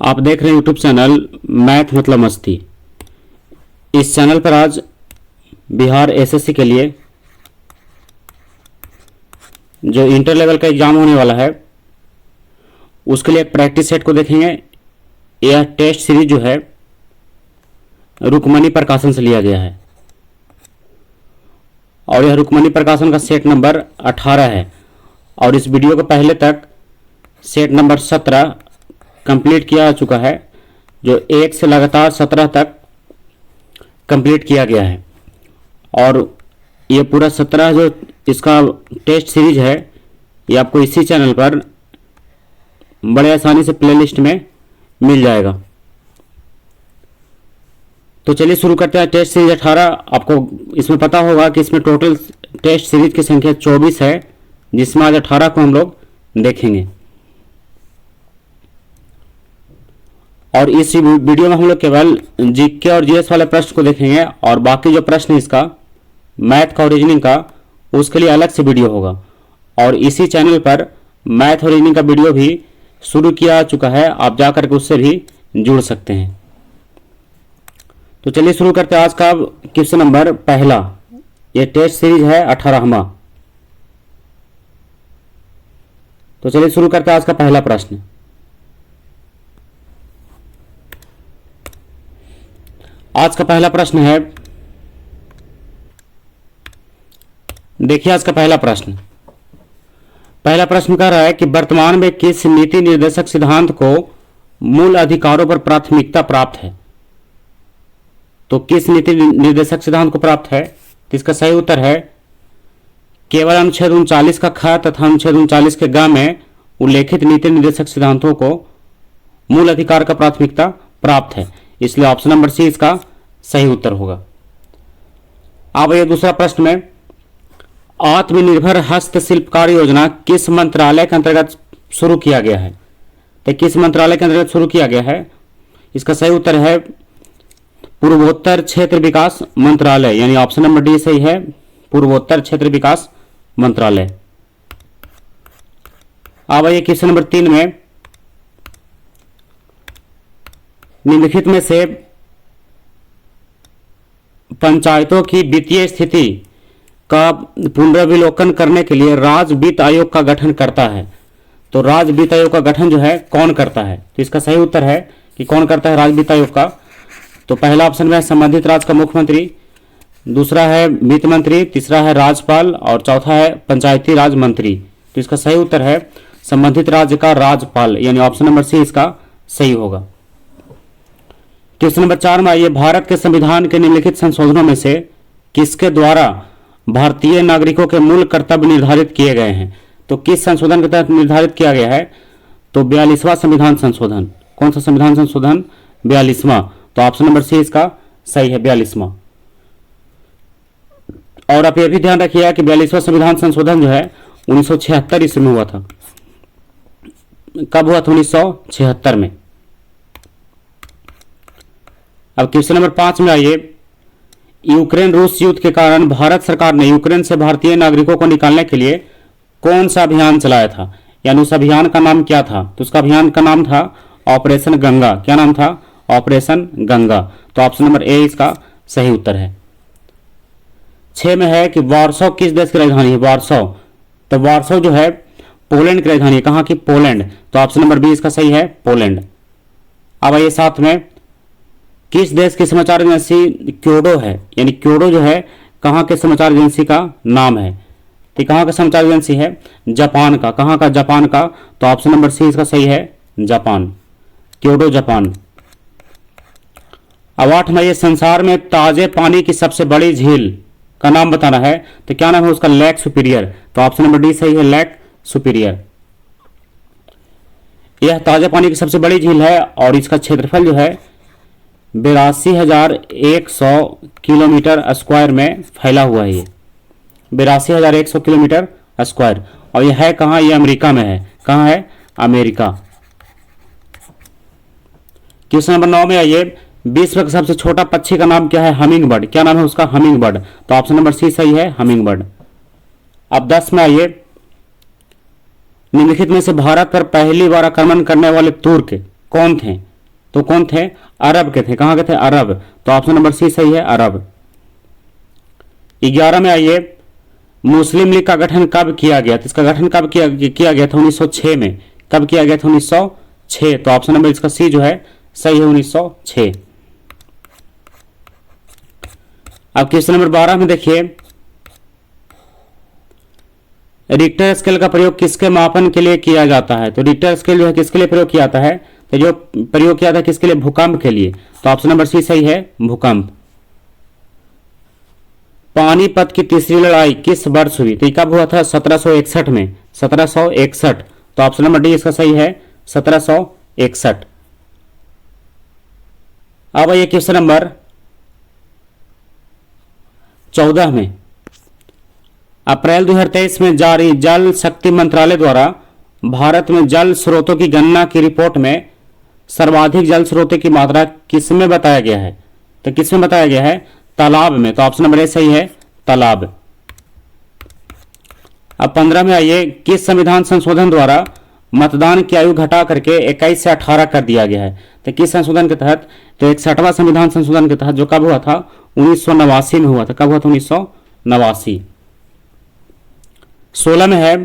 आप देख रहे हैं यूट्यूब चैनल मैथ मतलब मस्ती। इस चैनल पर आज बिहार एसएससी के लिए जो इंटर लेवल का एग्जाम होने वाला है उसके लिए एक प्रैक्टिस सेट को देखेंगे। यह टेस्ट सीरीज जो है रुक्मणी प्रकाशन से लिया गया है और यह रुक्मणी प्रकाशन का सेट नंबर 18 है और इस वीडियो को पहले तक सेट नंबर 17 कंप्लीट किया जा चुका है, जो 1 से लगातार 17 तक कंप्लीट किया गया है। और ये पूरा 17 जो इसका टेस्ट सीरीज है ये आपको इसी चैनल पर बड़े आसानी से प्लेलिस्ट में मिल जाएगा। तो चलिए शुरू करते हैं। Test series 18। आपको इसमें पता होगा कि इसमें टोटल टेस्ट सीरीज की संख्या 24 है, जिसमें आज 18 को हम लोग देखेंगे। और इस वीडियो में हम लोग केवल जीके और जीएस वाले प्रश्न को देखेंगे और बाकी जो प्रश्न है इसका मैथ का और रीजनिंग का उसके लिए अलग से वीडियो होगा। और इसी चैनल पर मैथ और रीजनिंग का वीडियो भी शुरू किया जा चुका है, आप जाकर के उससे भी जुड़ सकते हैं। तो चलिए शुरू करते हैं। आज का क्वेश्चन नंबर पहला, ये टेस्ट सीरीज है 18वां। तो चलिए शुरू करते हैं आज का पहला प्रश्न। आज का पहला प्रश्न है, देखिए आज का पहला प्रश्न कह रहा है कि वर्तमान में किस नीति निर्देशक सिद्धांत को मूल अधिकारों पर प्राथमिकता प्राप्त है। तो किस नीति निर्देशक सिद्धांत को प्राप्त है, तो इसका सही उत्तर है केवल अनुच्छेद 39 का ख तथा अनुच्छेद 39 के ग में उल्लेखित नीति निर्देशक सिद्धांतों को मूल अधिकार का प्राथमिकता प्राप्त है, इसलिए ऑप्शन नंबर सी इसका सही उत्तर होगा। अब ये दूसरा प्रश्न में, आत्मनिर्भर हस्तशिल्पकार योजना किस मंत्रालय के अंतर्गत शुरू किया गया है। तो किस मंत्रालय के अंतर्गत शुरू किया गया है, इसका सही उत्तर है पूर्वोत्तर क्षेत्र विकास मंत्रालय, यानी ऑप्शन नंबर डी सही है, पूर्वोत्तर क्षेत्र विकास मंत्रालय। अब आइए क्वेश्चन नंबर 3 में, निम्नलिखित में से पंचायतों की वित्तीय स्थिति का पुनर्विलोकन करने के लिए राज्य वित्त आयोग का गठन करता है। तो राज्य वित्त आयोग का गठन जो है कौन करता है, तो इसका सही उत्तर है कि कौन करता है राज्य वित्त आयोग का। तो पहला ऑप्शन में है संबंधित राज्य का मुख्यमंत्री, दूसरा है वित्त मंत्री, तीसरा है राज्यपाल और चौथा है पंचायती राज मंत्री। तो इसका सही उत्तर है संबंधित राज्य का राज्यपाल, यानी ऑप्शन नंबर सी इसका सही होगा। क्वेश्चन नंबर 4 में आइए, भारत के संविधान के निम्नलिखित संशोधनों में से किसके द्वारा भारतीय नागरिकों के मूल कर्तव्य निर्धारित किए गए हैं। तो किस संशोधन के तहत निर्धारित किया गया है, तो 42वां संविधान संशोधन। कौन सा संविधान संशोधन, 42वां। तो ऑप्शन नंबर सी इसका सही है, 42वां। और आप यह भी ध्यान रखिएगा कि 42वां संविधान संशोधन जो है 1976 ईस्वी में हुआ था। कब हुआ था, 1976 में। अब क्वेश्चन नंबर 5 में आइए, यूक्रेन रूस युद्ध के कारण भारत सरकार ने यूक्रेन से भारतीय नागरिकों को निकालने के लिए कौन सा अभियान चलाया था, यानी उस अभियान का नाम क्या था। तो उसका अभियान का नाम था ऑपरेशन गंगा। क्या नाम था, ऑपरेशन गंगा। तो ऑप्शन नंबर ए इसका सही उत्तर है। 6 में है कि वार्सो किस देश की राजधानी है, वार्सो। तो वार्सो जो है पोलैंड की राजधानी है, कहाँ की, पोलैंड। तो ऑप्शन नंबर बी इसका सही है, पोलैंड। अब आइए 7 में, किस देश की समाचार एजेंसी क्योडो है, यानी क्योडो जो है कहाँ के समाचार एजेंसी का नाम है। तो कहाँ का समाचार एजेंसी है, जापान का। कहाँ का, जापान का। तो ऑप्शन नंबर सी इसका सही है, जापान, क्योडो जापान। अब 8 में, ये संसार में ताजे पानी की सबसे बड़ी झील का नाम बताना है। तो क्या नाम है उसका, लेक सुपीरियर। तो ऑप्शन नंबर डी सही है, लेक सुपीरियर। यह ताजे पानी की सबसे बड़ी झील है और इसका क्षेत्रफल जो है 82,100 किलोमीटर स्क्वायर में फैला हुआ है। ये 82,100 किलोमीटर स्क्वायर। और यह है कहाँ, ये अमेरिका में है। कहाँ है, अमेरिका। क्वेश्चन नंबर 9 में आइए, विश्व का सबसे छोटा पक्षी का नाम क्या है, हमिंग बर्ड। क्या नाम है उसका, हमिंग बर्ड। तो ऑप्शन नंबर सी सही है, हमिंग बर्ड। अब 10 में आइए, निम्नलिखित में से भारत पर पहली बार आक्रमण करने वाले तुर्क कौन थे? तो कौन थे? अरब के थे। कहां के थे? अरब। तो ऑप्शन नंबर सी सही है, अरब। 11 में आइए, मुस्लिम लीग का गठन कब किया गया? तो इसका गठन कब किया गया था? 1906 में। कब किया गया था? 1906। तो ऑप्शन नंबर इसका सी जो है सही है, 1906। अब क्वेश्चन नंबर 12 में देखिए, रिक्टर स्केल का प्रयोग किसके मापन के लिए किया जाता है? तो रिक्टर स्केल जो है किसके लिए प्रयोग किया जाता है? तो जो प्रयोग किया था किसके लिए? भूकंप के लिए। तो ऑप्शन नंबर सी सही है, भूकंप। पानीपत की तीसरी लड़ाई किस वर्ष हुई? तो कब हुआ था? 1761 में। 1761। तो ऑप्शन नंबर डी इसका सही है, 1761। अब आइए क्वेश्चन नंबर 14 में, अप्रैल 2023 में जारी जल शक्ति मंत्रालय द्वारा भारत में जल स्रोतों की गणना की रिपोर्ट में सर्वाधिक जल स्रोतों की मात्रा किसमें बताया गया है? तो किसमें बताया गया है? तालाब में। तो ऑप्शन नंबर ए सही है, तालाब। अब 15 में आइए, किस संविधान संशोधन द्वारा मतदान की आयु घटा करके 21 से 18 कर दिया गया है? तो किस संशोधन के तहत? तो 61वां संविधान संशोधन के तहत, जो कब हुआ था? 1989 में हुआ था। कब हुआ था? 1989। 16 में है,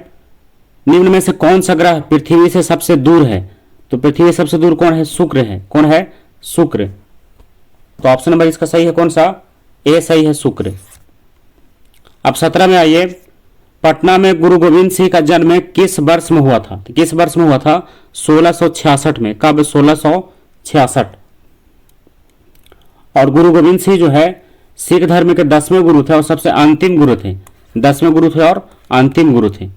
निम्न में से कौन सा ग्रह पृथ्वी से सबसे दूर है? तो पृथ्वी से सबसे दूर कौन है? शुक्र है। कौन है? शुक्र। तो ऑप्शन नंबर इसका सही है, कौन सा? ए सही है, शुक्र। अब 17 में आइए, पटना में गुरु गोविंद सिंह का जन्म किस वर्ष में हुआ था? तो किस वर्ष में हुआ था? 1666 में। कब? 1666। और गुरु गोविंद सिंह जो है सिख धर्म के 10वें गुरु थे और सबसे अंतिम गुरु थे। 10वें गुरु थे और अंतिम गुरु थे।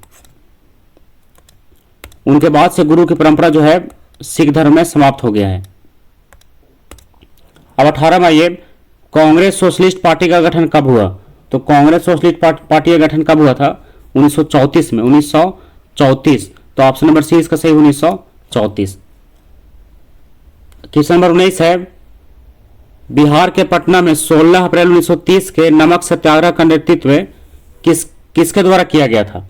उनके बाद से गुरु की परंपरा जो है सिख धर्म में समाप्त हो गया है। अब 18 में आइए, कांग्रेस सोशलिस्ट पार्टी का गठन कब हुआ? तो कांग्रेस सोशलिस्ट पार्टी का गठन कब हुआ था? 1934 में। 1934। तो ऑप्शन नंबर सी इसका सही, 1934। क्वेश्चन नंबर 19 है, बिहार के पटना में 16 अप्रैल 1930 के नमक सत्याग्रह का नेतृत्व किसके द्वारा किया गया था?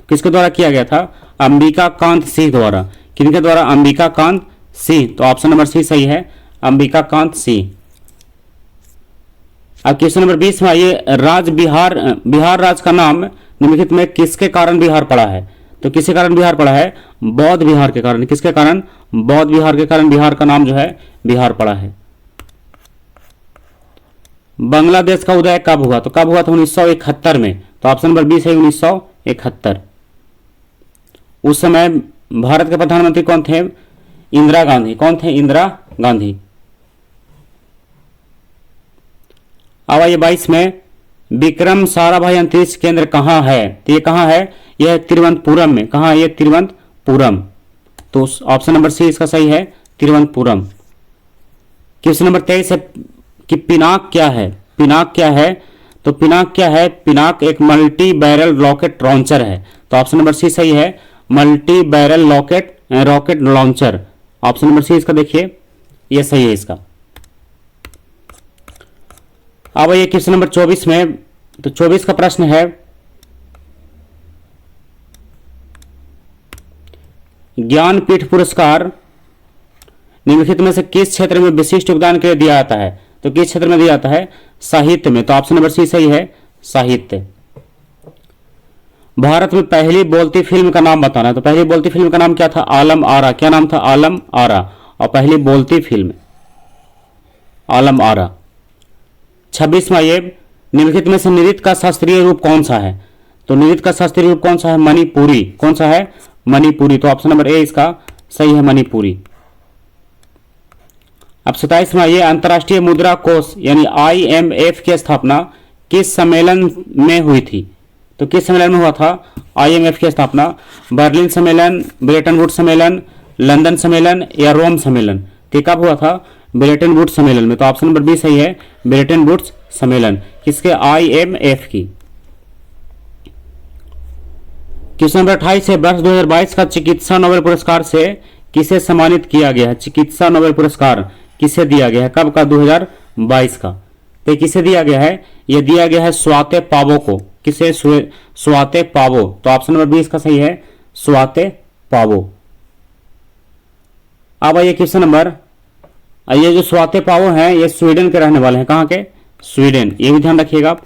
किसके द्वारा किया गया था? अंबिका कांत सिंह द्वारा। किनके द्वारा? अंबिका कांत सिंह। तो ऑप्शन नंबर सी सही है, अंबिका कांत सिंह। अब क्वेश्चन नंबर 20 में आइए, बिहार राज्य का नाम निम्नलिखित में किसके कारण बिहार पड़ा है? तो किसके कारण बिहार पड़ा है? बौद्ध विहार के कारण। किसके कारण? बौद्ध विहार के कारण बिहार का नाम जो है बिहार पड़ा है। बांग्लादेश का उदय कब हुआ? तो कब हुआ था? 1971 में। तो ऑप्शन नंबर बी है, 1971। उस समय भारत के प्रधानमंत्री कौन थे? इंदिरा गांधी। कौन थे? इंदिरा गांधी। अब आइए 22 में, विक्रम साराभाई अंतरिक्ष केंद्र कहां है? तो ये कहां है? यह तिरुवनंतपुरम में। कहां है ये? तिरुवनंतपुरम। तो ऑप्शन नंबर सी इसका सही है, तिरुवनंतपुरम। क्वेश्चन नंबर 23 है कि पिनाक क्या है? पिनाक क्या है? तो पिनाक क्या है? पिनाक एक मल्टी बैरल रॉकेट लॉन्चर है। तो ऑप्शन नंबर सी सही है, multi barrel rocket launcher. Option number C इसका देखिए, ये सही है इसका। अब ये क्वेश्चन नंबर 24 में, तो 24 का प्रश्न है, ज्ञानपीठ पुरस्कार निम्नलिखित में से किस क्षेत्र में विशिष्ट योगदान के लिए दिया जाता है? तो किस क्षेत्र में दिया जाता है? साहित्य में। तो ऑप्शन नंबर सी सही है, साहित्य। भारत में पहली बोलती फिल्म का नाम बताना है। तो पहली बोलती फिल्म का नाम क्या था? आलम आरा। क्या नाम था? आलम आरा। और पहली बोलती फिल्म आलम आरा। 26 में आइए, निम्नलिखित में से नृत्य का शास्त्रीय रूप कौन सा है? तो नृत्य का शास्त्रीय रूप कौन सा है? मणिपुरी। कौन सा है? मणिपुरी। तो ऑप्शन नंबर ए इसका सही है, मणिपुरी। अब 27 में आइए, अंतर्राष्ट्रीय मुद्रा कोष यानी IMF की स्थापना किस सम्मेलन में हुई थी? तो किस सम्मेलन में हुआ था IMF की स्थापना? बर्लिन सम्मेलन, ब्रेटन वुड्स सम्मेलन, लंदन सम्मेलन या रोम सम्मेलन? तो कब हुआ था? ब्रेटन वुड्स सम्मेलन में। तो ऑप्शन नंबर बी सही है, ब्रेटन वुड्स सम्मेलन। किसके? IMF की। क्वेश्चन नंबर 28 है, वर्ष 2022 का चिकित्सा नोबेल पुरस्कार से किसे सम्मानित किया गया है? चिकित्सा नोबेल पुरस्कार किसे दिया गया है? कब का? 2022 का। तो किसे दिया गया है? यह दिया गया है स्वाते पावो को। किसे? स्वाते पावो। तो ऑप्शन नंबर बी इसका सही है, स्वाते पावो। अब आइए क्वेश्चन नंबर ये जो स्वाते पावो हैं ये स्वीडन के रहने वाले हैं। कहाँ के? स्वीडन। ये भी ध्यान रखिएगा आप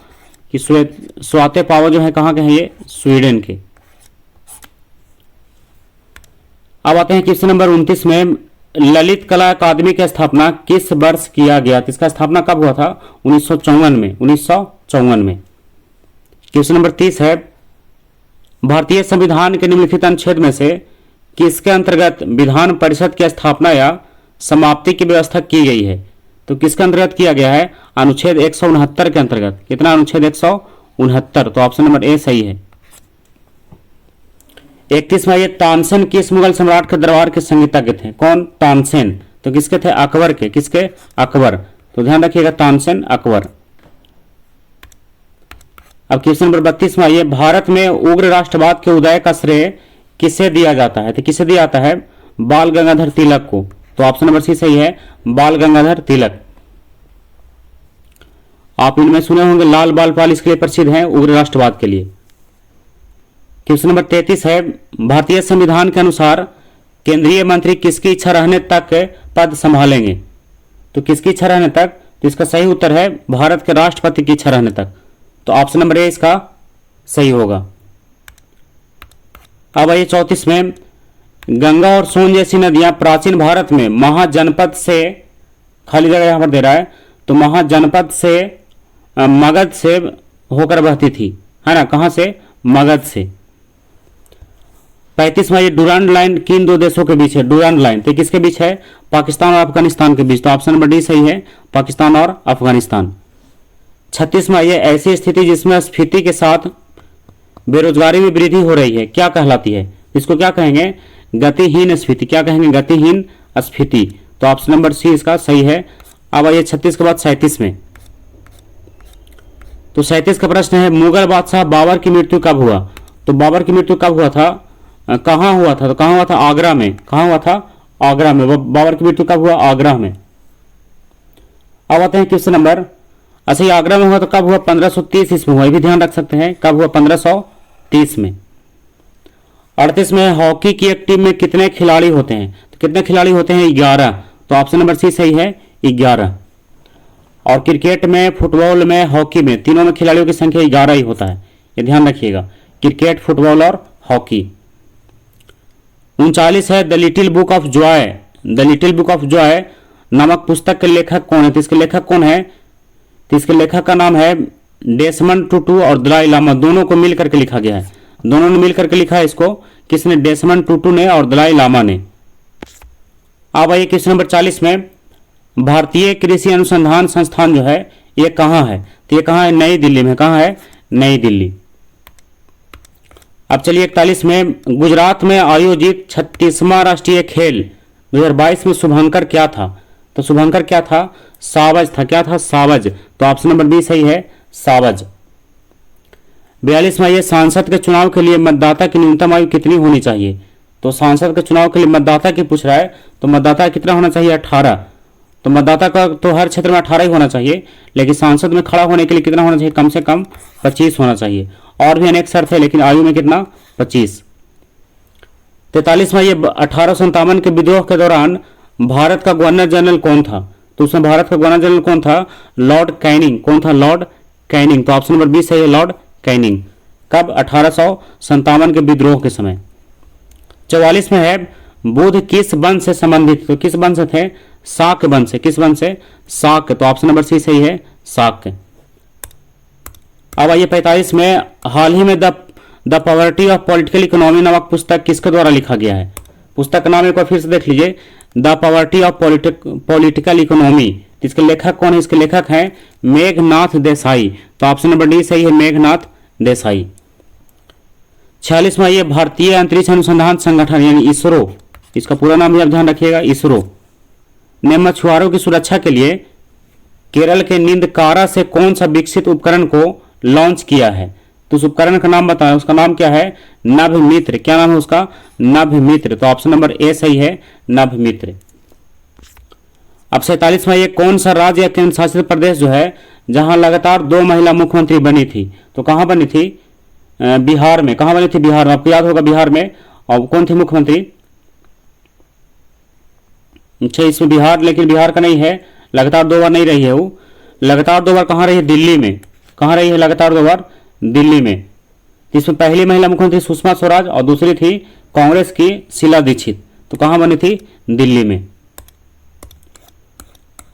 कि स्वाते पावो जो है कहाँ के हैं? ये स्वीडन के। अब आते हैं क्वेश्चन नंबर 29 में, ललित कला अकादमी की स्थापना किस वर्ष किया गया? तो इसका स्थापना कब हुआ था? 1954 में। 1954 में। क्वेश्चन नंबर 30 है, भारतीय संविधान के निम्नलिखित अनुच्छेद में से किसके अंतर्गत विधान परिषद की स्थापना या समाप्ति की व्यवस्था की गई है? तो किसके अंतर्गत किया गया है? अनुच्छेद 169 के अंतर्गत। कितना? अनुच्छेद 169। तो ऑप्शन नंबर ए सही है। 31 में, ये तानसेन किस मुगल सम्राट के दरबार के संगीतज्ञ थे? कौन? तानसेन। तो किसके थे? अकबर के। किसके? अकबर। तो ध्यान रखिएगा, तानसेन अकबर। अब क्वेश्चन नंबर 32 में, ये भारत में उग्र राष्ट्रवाद के उदय का श्रेय किसे दिया जाता है? तो किसे दिया जाता है? बाल गंगाधर तिलक को। तो ऑप्शन नंबर सी सही है, बाल गंगाधर तिलक। आप इनमें सुने होंगे लाल बाल पाल इसके लिए प्रसिद्ध हैं, उग्र राष्ट्रवाद के लिए। क्वेश्चन नंबर 33 है, भारतीय संविधान के अनुसार केंद्रीय मंत्री किसकी इच्छा रहने तक पद संभालेंगे? तो किसकी इच्छा रहने तक? तो इसका सही उत्तर है भारत के राष्ट्रपति की इच्छा रहने तक। तो ऑप्शन नंबर ए इसका सही होगा। अब आइए 34 में, गंगा और सोन जैसी नदियां प्राचीन भारत में महाजनपद से, खाली जगह यहां पर दे रहा है, तो महाजनपद से मगध से होकर बहती थी, है ना? कहां से? मगध से। 35 में, ये डुरांड लाइन किन दो देशों के बीच है? डुरांड लाइन तो किसके बीच है? पाकिस्तान और अफगानिस्तान के बीच। तो ऑप्शन नंबर डी सही है, पाकिस्तान और अफगानिस्तान। 36 में, ये ऐसी स्थिति जिसमें स्फीति के साथ बेरोजगारी में वृद्धि हो रही है क्या कहलाती है? इसको क्या कहेंगे? गतिहीन स्फीति। क्या कहेंगे? गतिहीन स्फीति। तो ऑप्शन नंबर सी इसका सही है। अब आइए 36 के बाद 37 में, तो 37 का प्रश्न है, मुगल बादशाह बाबर की मृत्यु कब हुआ? तो बाबर की मृत्यु कब हुआ था? कहां हुआ था? तो कहां हुआ था? आगरा में। कहां हुआ था? आगरा में। बाबर की मृत्यु कब हुआ? आगरा में। अब आते हैं क्वेश्चन नंबर, अच्छा ये आगरा में हुआ तो कब हुआ? 1530 ईस्वी में हुआ। ये भी ध्यान रख सकते हैं, कब हुआ? 1530 में। 38 में, हॉकी की एक टीम में कितने खिलाड़ी होते हैं? तो कितने खिलाड़ी होते हैं? 11। तो ऑप्शन नंबर सी सही है, 11। और क्रिकेट में, फुटबॉल में, हॉकी में, तीनों में खिलाड़ियों की संख्या 11 ही होता है। ये ध्यान रखिएगा, क्रिकेट, फुटबॉल और हॉकी। 39 है, the little book of Joy. The little book of Joy नामक पुस्तक के लेखक कौन है? तो इसके लेखक कौन है? तो इसके लेखक का नाम है डेसमंड टुटू और दलाई लामा, दोनों को मिलकर के लिखा गया है। दोनों ने मिलकर के लिखा है इसको। किसने? डेसमंड टुटू ने और दलाई लामा ने। अब आइए क्वेश्चन नंबर 40 में, भारतीय कृषि अनुसंधान संस्थान जो है ये कहाँ है? तो ये कहाँ है? नई दिल्ली में। कहाँ है? नई दिल्ली। अब चलिए 41 में, गुजरात में आयोजित 36वां राष्ट्रीय खेल 2022 में शुभंकर क्या था? तो शुभंकर क्या था? सावज था। क्या था? सावज। तो ऑप्शन नंबर बी सही है, सावज। 42 में, ये सांसद के चुनाव के लिए मतदाता की न्यूनतम आयु कितनी होनी चाहिए? तो सांसद के चुनाव के लिए मतदाता की पूछ रहा है, तो मतदाता कितना होना चाहिए? 18। तो मतदाता का तो हर क्षेत्र में 18 ही होना चाहिए, लेकिन सांसद में खड़ा होने के लिए कितना होना चाहिए? कम से कम 25 होना चाहिए। और भी अनेक शर्त है, लेकिन आयु में कितना? 25। 43 में, ये 1857 के विद्रोह के दौरान भारत का गवर्नर जनरल कौन था? तो उसमें भारत का गवर्नर जनरल कौन था? Lord Canning. कौन था? Lord Canning. तो ऑप्शन नंबर बी सही है, लॉर्ड कैनिंग। कब? 1857 के विद्रोह के समय। 44 में है, बुद्ध किस वंश से संबंधित? तो किस वंश से थे? शाक्य वंश से। किस वंश से? शाक्य। तो ऑप्शन नंबर सी सही है, शाक्य। अब आइए 45 में, हाल ही में the poverty of political economy नामक पुस्तक किसके द्वारा लिखा गया है? पुस्तक का नाम एक बार फिर से देख लीजिए, the poverty of political economy. इसके लेखक कौन है? इसके लेखक हैं मेघनाथ देसाई। तो ऑप्शन नंबर डी सही है, मेघनाथ देसाई। 46 में, ये भारतीय अंतरिक्ष अनुसंधान संगठन यानी इसरो, इसका पूरा नाम भी आप ध्यान रखिएगा, इसरो ने मछुआरों की सुरक्षा के लिए केरल के निंदकारा से कौन सा विकसित उपकरण को लॉन्च किया है? तो उस उपकरण का नाम बताएं। उसका नाम क्या है? नभमित्र। क्या नाम है उसका? नभमित्र। तो ऑप्शन नंबर ए सही है, नभमित्र। अब 47 में, ये कौन सा राज्य या केंद्र शासित प्रदेश जो है जहां लगातार 2 महिला मुख्यमंत्री बनी थी? तो कहां बनी थी? बिहार में। कहां बनी थी? बिहार में। आपको याद होगा बिहार में। और कौन थी मुख्यमंत्री? अच्छा, इसमें बिहार, लेकिन बिहार का नहीं है, लगातार 2 बार नहीं रही है वो। लगातार 2 बार कहाँ रही है? दिल्ली में। कहाँ रही है लगातार 2 बार? दिल्ली में। इसमें पहली महिला मुख्यमंत्री सुषमा स्वराज और दूसरी थी कांग्रेस की शीला दीक्षित। तो कहाँ बनी थी? दिल्ली में।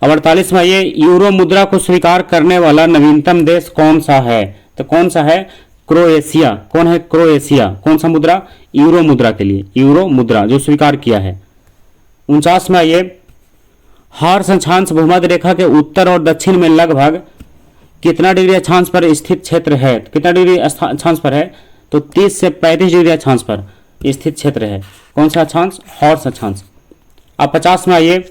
अब 48वां, ये यूरो मुद्रा को स्वीकार करने वाला नवीनतम देश कौन सा है? तो कौन सा है? क्रोएशिया। कौन है? क्रोएशिया। कौन सा मुद्रा? यूरो मुद्रा के लिए, यूरो मुद्रा जो स्वीकार किया है। 49वां, ये हार्स अक्षांश भूमध्य रेखा के उत्तर और दक्षिण में लगभग कितना डिग्री अक्षांश पर स्थित क्षेत्र है? कितना डिग्री अक्षांश पर है? तो 30 से 35 डिग्री अक्षांश पर स्थित क्षेत्र है। कौन सा अक्षांश? हॉर्स अक्षांश। अब 50वां, ये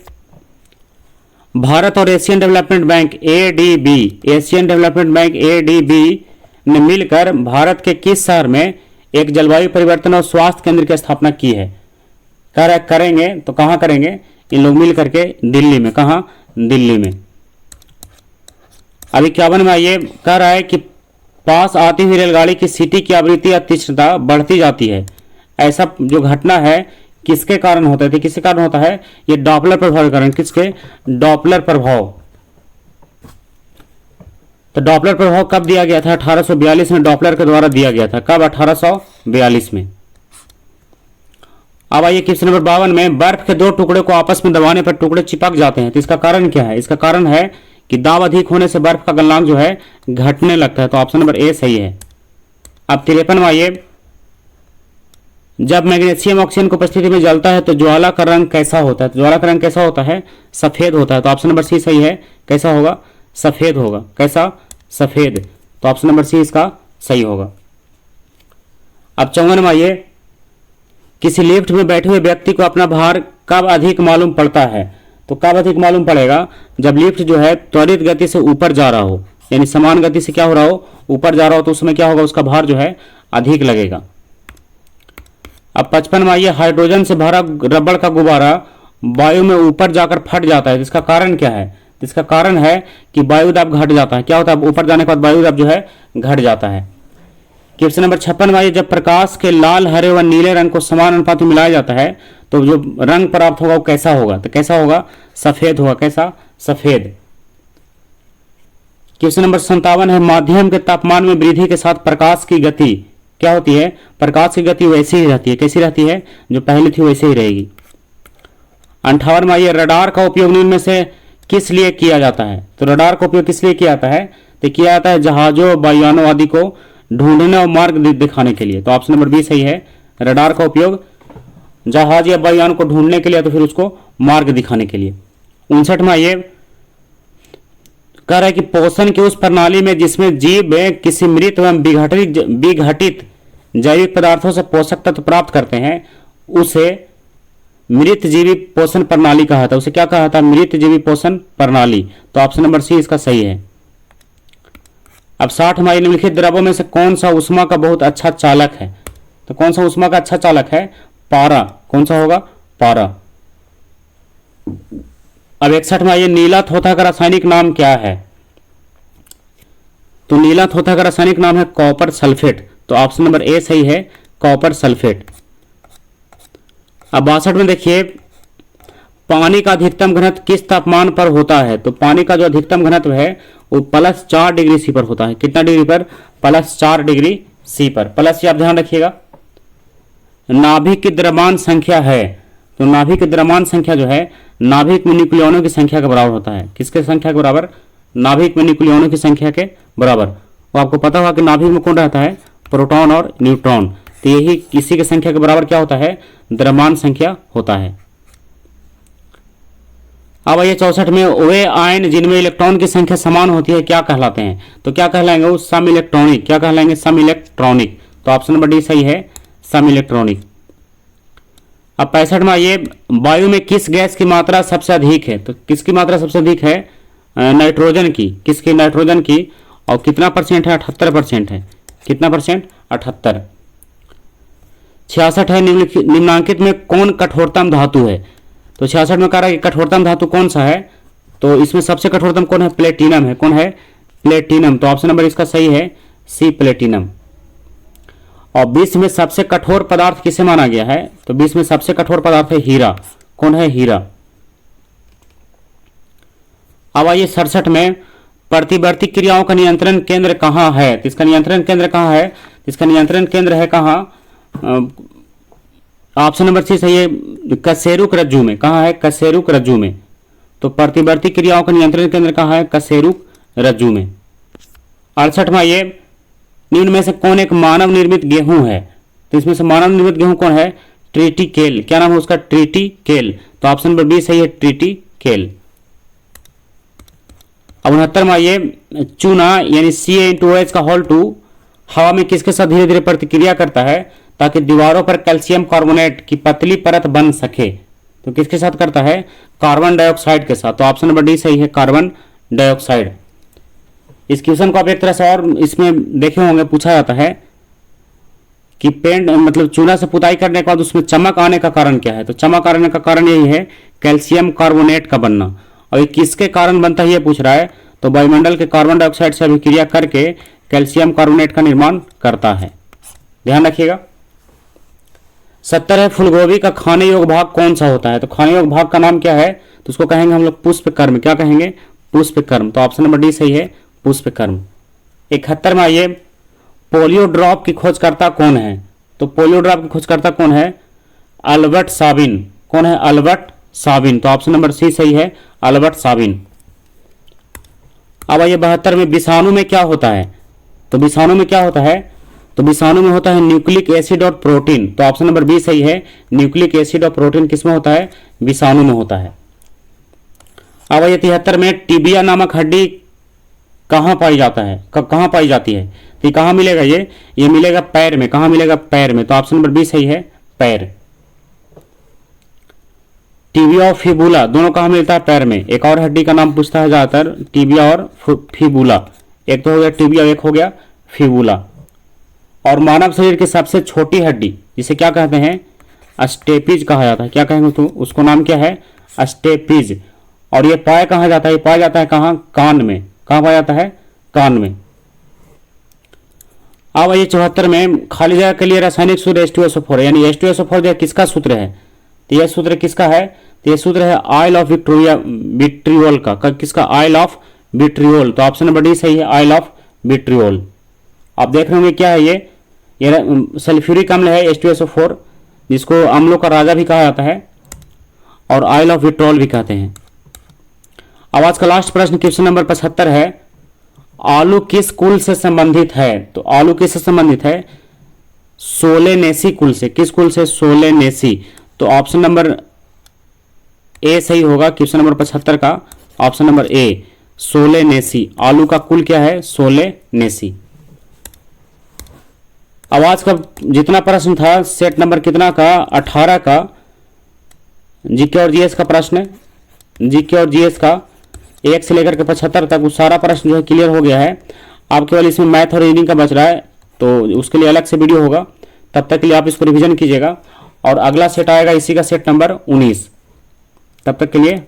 भारत और Asian development bank ADB, Asian development bank ADB ने मिलकर भारत के किस शहर में एक जलवायु परिवर्तन और स्वास्थ्य केंद्र की स्थापना की है? करेंगे तो कहाँ करेंगे? इन लोग मिल करके दिल्ली में। कहाँ? दिल्ली में। अब 51वां, ये कह रहा है कि पास आती हुई रेलगाड़ी की सीटी की आवृत्ति या तीक्ष्णता बढ़ती जाती है। ऐसा जो घटना है किसके कारण होता है? किसके कारण होता है? ये डॉपलर प्रभाव के कारण। किसके? डॉपलर प्रभाव। तो डॉपलर प्रभाव कब दिया गया था? 1842 में डॉपलर के द्वारा दिया गया था। कब? 1842 में। अब आइए क्वेश्चन नंबर 52 में, बर्फ के 2 टुकड़े को आपस में दबाने पर टुकड़े चिपक जाते हैं, तो इसका कारण क्या है? इसका कारण है कि दाब अधिक होने से बर्फ का गलनांक जो है घटने लगता है। तो ऑप्शन नंबर ए सही है। अब 53वां, ये जब मैग्नीशियम ऑक्सीजन की उपस्थिति में जलता है तो ज्वाला का रंग कैसा होता है? तो ज्वाला का रंग कैसा होता है? सफेद होता है। तो ऑप्शन नंबर सी सही है। कैसा होगा? सफेद होगा। कैसा? सफेद। तो ऑप्शन नंबर सी इसका सही होगा। अब 54वां, ये किसी लिफ्ट में बैठे हुए व्यक्ति को अपना भार कब अधिक मालूम पड़ता है? तो कब अधिक मालूम पड़ेगा? जब लिफ्ट जो है त्वरित गति से ऊपर जा रहा हो, यानी समान गति से क्या हो रहा हो? ऊपर जा रहा हो, तो उसमें क्या होगा? उसका भार जो है अधिक लगेगा। अब 55वां, ये हाइड्रोजन से भरा रबड़ का गुब्बारा वायु में ऊपर जाकर फट जाता है, इसका कारण क्या है? इसका कारण है कि वायु दाब घट जाता है। क्या होता है? ऊपर जाने के बाद वायु दाब जो है घट जाता है। क्वेश्चन नंबर 56वां, जब प्रकाश के लाल, हरे व नीले रंग को समान अनुपात में मिलाया जाता है तो जो रंग प्राप्त होगा वो कैसा होगा? तो कैसा होगा? सफेद होगा। कैसा? सफेद। क्वेश्चन नंबर 57 है, माध्यम के तापमान में वृद्धि के साथ प्रकाश की गति क्या होती है? प्रकाश की गति वैसी ही रहती है। कैसी रहती है? जो पहले थी वैसे ही रहेगी। 58वां, ये रडार का उपयोग निम्न में से किस लिए किया जाता है? तो रडार का उपयोग किस लिए किया जाता है? तो किया जाता है जहाजों, वायुयानों आदि को ढूंढने और मार्ग दिखाने के लिए। तो ऑप्शन नंबर बी सही है। रडार का उपयोग जहाज या वायुयान को ढूंढने के लिए, तो फिर उसको मार्ग दिखाने के लिए। 59वां, ये कह रहा है कि पोषण की उस प्रणाली में जिसमें जीव किसी मृत एवं विघटित जैविक पदार्थों से पोषक तत्व प्राप्त करते हैं, उसे मृत जीवी पोषण प्रणाली कहा था। उसे क्या कहा था? मृत जीवी पोषण प्रणाली। तो ऑप्शन नंबर सी इसका सही है। अब 60वां, निम्नलिखित द्रव्यों में से कौन सा ऊष्मा का बहुत अच्छा चालक है? तो कौन सा ऊष्मा का अच्छा चालक है? पारा। कौन सा होगा? पारा। अब 61वां, ये नीला थोथा का रासायनिक नाम क्या है? तो नीला थोथा का रासायनिक नाम है कॉपर सल्फेट। तो ऑप्शन नंबर ए सही है, कॉपर सल्फेट। अब 62 में देखिए, पानी का अधिकतम घनत्व किस तापमान पर होता है? तो पानी का जो अधिकतम घनत्व है वो +4 डिग्री सी पर होता है। कितना डिग्री पर? +4 डिग्री सी पर। प्लस आप ध्यान रखिएगा। नाभिक की द्रव्यमान संख्या है, तो नाभिक की द्रव्यमान संख्या जो है नाभिक में न्यूक्लियनों की संख्या के बराबर होता है। किसके संख्या के बराबर? नाभिक में न्यूक्लियनों की संख्या के बराबर। वो आपको पता होगा कि नाभिक में कौन रहता है? प्रोटॉन और न्यूट्रॉन। तो यही किसी के संख्या के बराबर क्या होता है? द्रव्यमान संख्या होता है। अब आइए 64 में, वे आयन जिनमें इलेक्ट्रॉन की संख्या समान होती है क्या कहलाते हैं? तो क्या कहलाएंगे वो? सम इलेक्ट्रॉनिक। क्या कहलाएंगे? सम इलेक्ट्रॉनिक। तो ऑप्शन नंबर डी सही है, सम इलेक्ट्रॉनिक। अब 65 में, ये वायु में किस गैस की मात्रा सबसे अधिक है? तो किसकी मात्रा सबसे अधिक है? नाइट्रोजन की। किसकी? नाइट्रोजन की। और कितना परसेंट है? 78% है। कितना परसेंट? 78। 66 है, निम्नांकित में कौन कठोरतम धातु है? तो 66 में कह रहा है कि कठोरतम धातु कौन सा है? तो इसमें सबसे कठोरतम कौन है? प्लेटिनम है। कौन है? प्लेटिनम। तो ऑप्शन नंबर इसका सही है, सी प्लेटिनम। और विश्व में सबसे कठोर पदार्थ किसे माना गया है? तो विश्व में सबसे कठोर पदार्थ है हीरा। कौन है? हीरा। अब आइए 67 में, प्रतिवर्ती क्रियाओं का नियंत्रण केंद्र कहाँ है? तो इसका नियंत्रण केंद्र कहाँ है? इसका नियंत्रण केंद्र है कहाँ? ऑप्शन नंबर सी सही है, कशेरुक रज्जु में। कहाँ है? कशेरुक रज्जु में। तो प्रतिवर्ती क्रियाओं का नियंत्रण केंद्र कहाँ है? कशेरुक रज्जु में। 68 में ये, निम्न में से कौन एक मानव निर्मित गेहूं है? तो इसमें से मानव निर्मित गेहूं कौन है? ट्रिटिकेल। क्या नाम है उसका? ट्रिटिकेल। तो ऑप्शन नंबर बी सही है, ट्रिटिकेल। अब 69 में आइए, चूना यानी CaO2 का होल 2 हवा में किसके साथ धीरे धीरे प्रतिक्रिया करता है ताकि दीवारों पर कैल्शियम कार्बोनेट की पतली परत बन सके? तो किसके साथ करता है? कार्बन डाइऑक्साइड के साथ। तो ऑप्शन नंबर डी सही है, कार्बन डाइऑक्साइड। इस क्वेश्चन को आप एक तरह से और इसमें देखे होंगे, पूछा जाता है कि पेंट मतलब चूना से पुताई करने के बाद उसमें चमक आने का कारण क्या है? तो चमक आने का कारण यही है, कैल्शियम कार्बोनेट का बनना। और ये किसके कारण बनता है ये पूछ रहा है, तो वायुमंडल के कार्बन डाइऑक्साइड से अभिक्रिया करके कैल्शियम कार्बोनेट का निर्माण करता है। ध्यान रखिएगा। 70 है, फूलगोभी का खाने योग्य भाग कौन सा होता है? तो खाने योग्य भाग का नाम क्या है? तो उसको कहेंगे हम लोग पुष्पकर्म। क्या कहेंगे? पुष्पकर्म। तो ऑप्शन नंबर डी सही है, पुष्पकर्म। 71 में आइए, पोलियो ड्रॉप की खोजकर्ता कौन है? तो पोलियो ड्रॉप की खोजकर्ता कौन है? Albert Sabin. कौन है? Albert Sabin. तो ऑप्शन नंबर सी सही है, अल्बर्ट साबिन। अब आइए 72 में, विषाणु में क्या होता है? तो विषाणु में क्या होता है? तो विषाणु में होता है न्यूक्लिक एसिड और प्रोटीन। तो ऑप्शन नंबर बी सही है, न्यूक्लिक एसिड और प्रोटीन किसमें होता है? विषाणु में होता है। अब आइए 73 में, टिबिया नामक हड्डी कहाँ पाई जाता है? कहाँ पाई जाती है? तो ये कहाँ मिलेगा? ये मिलेगा पैर में। कहाँ मिलेगा? पैर में। तो ऑप्शन नंबर बी सही है, पैर। टिबिया और फिबुला दोनों कहाँ मिलता है? पैर में। एक और हड्डी का नाम पूछता है ज्यादातर, टिबिया और फिबुला। एक तो हो गया टिबिया, एक हो गया फिबुला। और मानव शरीर की सबसे छोटी हड्डी जिसे क्या कहते हैं? अस्टेपिज कहा जाता है। क्या कहेंगे? तो उसको नाम क्या है? अस्टेपिज। और ये पाया कहाँ जाता है? ये पाया जाता है कहाँ? कान में। कहाँ पाया जाता है? कान में। अब आइए 74 में, खाली जगह के लिए रासायनिक सूत्र H2SO4 यानी H2SO4 जो किसका सूत्र है? तो यह सूत्र किसका है? तो यह सूत्र है आयल ऑफ विट्रियोल का। किसका? Oil of vitriol. तो ऑप्शन नंबर डी सही है, आयल ऑफ विट्रियोल। आप देख रहे होंगे क्या है ये सल्फ्यूरिक अम्ल है H2SO4, जिसको अम्लों का राजा भी कहा जाता है और आयल ऑफ विट्रियोल भी कहते हैं। अब आज का लास्ट प्रश्न क्वेश्चन नंबर 75 है, आलू किस कुल से संबंधित है? तो आलू किससे संबंधित है? सोलेनेसी कुल से। किस कुल से? सोलेनेसी। तो ऑप्शन नंबर ए सही होगा क्वेश्चन नंबर 75 का, ऑप्शन नंबर ए, सोलेनेसी। आलू का कुल क्या है? सोलेनेसी। अब आज का जितना प्रश्न था सेट नंबर कितना का? 18 का जीके और जीएस का प्रश्न है। जीके और जीएस का 1 से लेकर के 75 तक वो सारा प्रश्न जो है क्लियर हो गया है। आप केवल इसमें मैथ और रीडिंग का बच रहा है, तो उसके लिए अलग से वीडियो होगा। तब तक के लिए आप इसको रिवीजन कीजिएगा और अगला सेट आएगा इसी का सेट नंबर 19। तब तक के लिए